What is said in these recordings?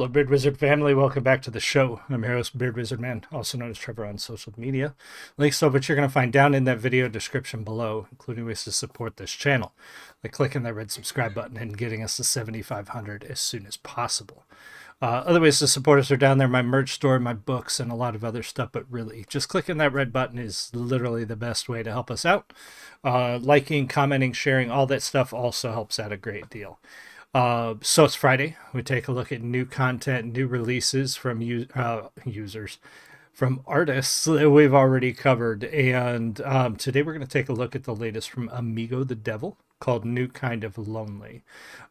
Hello, Beard Wizard family. Welcome back to the show. I'm your host, Beard Wizard Man, also known as Trevor on social media. Links to which you're going to find down in that video description below, including ways to support this channel, like clicking that red subscribe button and getting us to 7,500 as soon as possible. Other ways to support us are down there, my merch store, my books, and a lot of other stuff, but really, just clicking that red button is literally the best way to help us out. Liking, commenting, sharing, all that stuff also helps out a great deal. So it's Friday. We take a look at new content, new releases from users, from artists that we've already covered. And today we're going to take a look at the latest from Amigo the Devil, called New Kind of Lonely.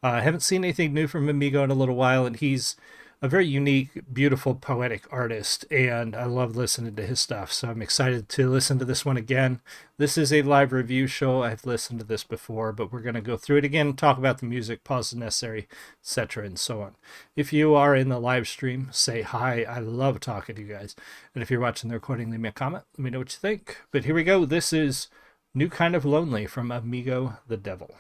I haven't seen anything new from Amigo in a little while, and he's a very unique, beautiful, poetic artist, and I love listening to his stuff, so I'm excited to listen to this one again. This is a live review show. I've listened to this before, but we're going to go through it again, talk about the music, pause if necessary, etc., and so on. If you are in the live stream, say hi. I love talking to you guys. And if you're watching the recording, leave me a comment. Let me know what you think. But here we go. This is New Kind of Lonely from Amigo the Devil.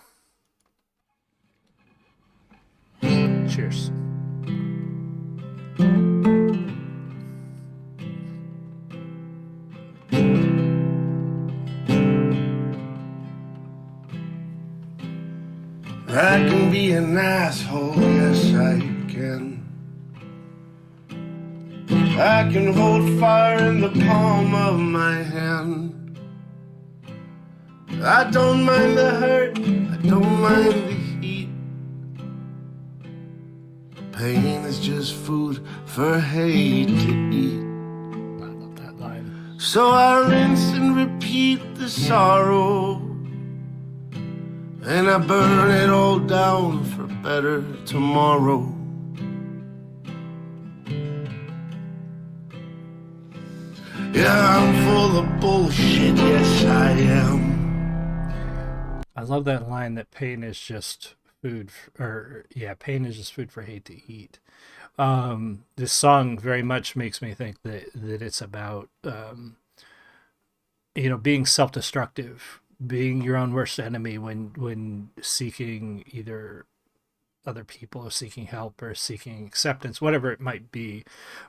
Cheers. I can be an asshole, yes I can. I can hold fire in the palm of my hand. I don't mind the hurt, I don't mind the heat. Pain is just food for hate to eat. I love that line. So I rinse and repeat the sorrow, and I burn it all down for better tomorrow. Yeah, I'm full of bullshit, yes I am. I love that line that pain is just food, pain is just food for hate to eat. This song very much makes me think that it's about, being self-destructive, being your own worst enemy when seeking either other people or seeking help or seeking acceptance, whatever it might be,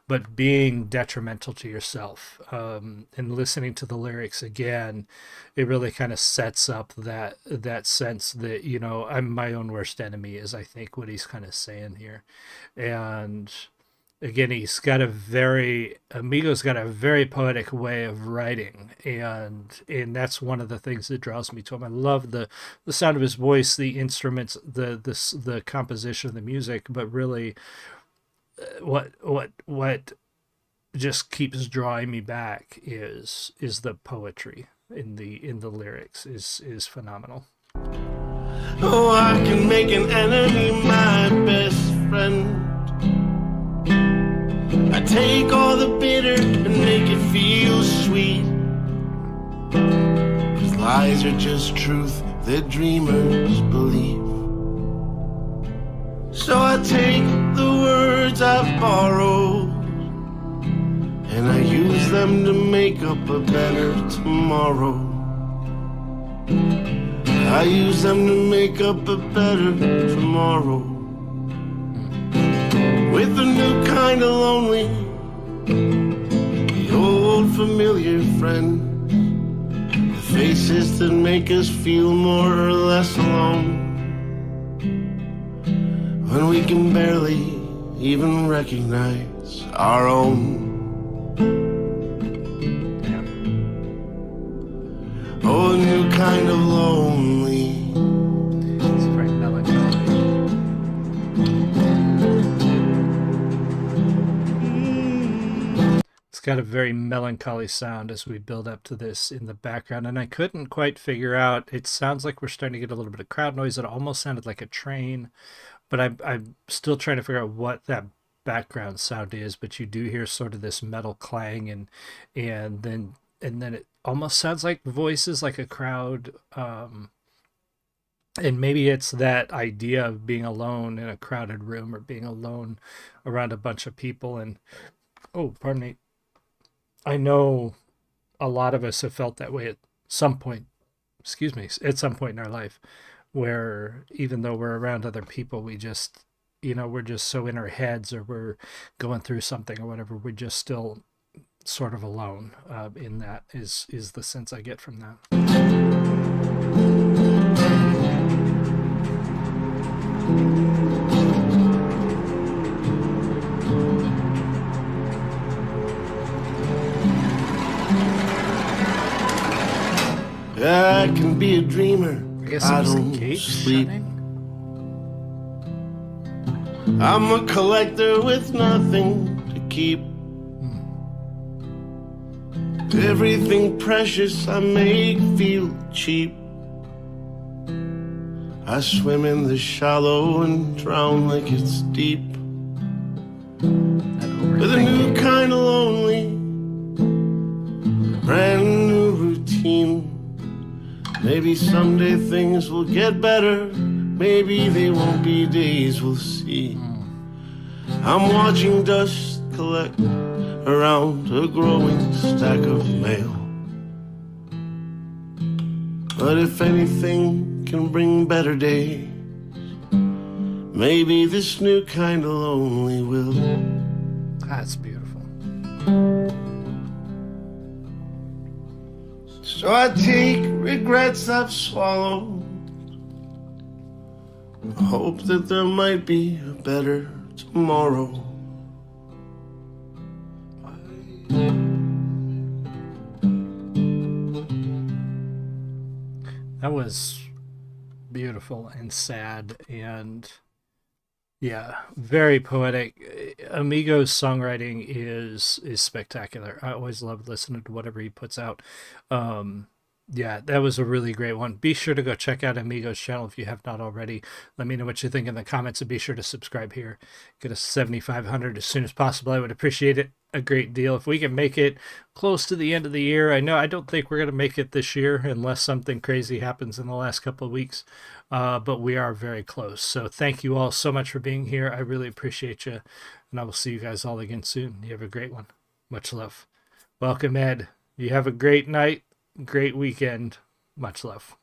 but being detrimental to yourself. And listening to the lyrics again, it really kind of sets up that sense that, I'm my own worst enemy, is I think what he's kind of saying here. And again, Amigo's got a very poetic way of writing, and that's one of the things that draws me to him. I love the sound of his voice, the instruments, the composition of the music, but really, what just keeps drawing me back is the poetry in the lyrics is phenomenal. Oh, I can make an enemy my best friend. I take all the bitter and make it feel sweet. 'Cause lies are just truth that dreamers believe. So I take the words I've borrowed and I use them to make up a better tomorrow. I use them to make up a better tomorrow. With a new kind of lonely, the old familiar friend, the faces that make us feel more or less alone, when we can barely even recognize our own. Oh, a new kind of lonely. It's very melancholy. It's got a very melancholy sound as we build up to this in the background, and I couldn't quite figure out. It sounds like we're starting to get a little bit of crowd noise. It almost sounded like a train, but I'm still trying to figure out what that background sound is. But you do hear sort of this metal clang, and then it almost sounds like voices, like a crowd. And maybe it's that idea of being alone in a crowded room, or being alone around a bunch of people. And oh, pardon me. I know a lot of us have felt that way at some point, at some point in our life, where even though we're around other people, we just you know, we're just so in our heads, or we're going through something or whatever, we're just still sort of alone. In that is the sense I get from that. I can be a dreamer. I guess it was the don't gate sleep. shutting. I'm a collector with nothing to keep. Everything precious I make feel cheap. I swim in the shallow and drown like it's deep. With a new kind of lonely, brand new routine. Maybe someday things will get better. Maybe they won't be days, we'll see. I'm watching dust collect around a growing stack of mail. But if anything can bring better days, maybe this new kind of lonely will. That's beautiful. So I take regrets I've swallowed, hope that there might be a better tomorrow. That was beautiful and sad, and yeah, very poetic. Amigo's songwriting is spectacular. I always love listening to whatever he puts out. Yeah, that was a really great one. Be sure to go check out Amigo's channel if you have not already. Let me know what you think in the comments, and be sure to subscribe here. Get us 7,500 as soon as possible. I would appreciate it a great deal if we can make it close to the end of the year. I don't think we're going to make it this year unless something crazy happens in the last couple of weeks, but we are very close. So thank you all so much for being here. I really appreciate you, and I will see you guys all again soon. You have a great one. Much love. Welcome, Ed. You have a great night. Great weekend. Much love.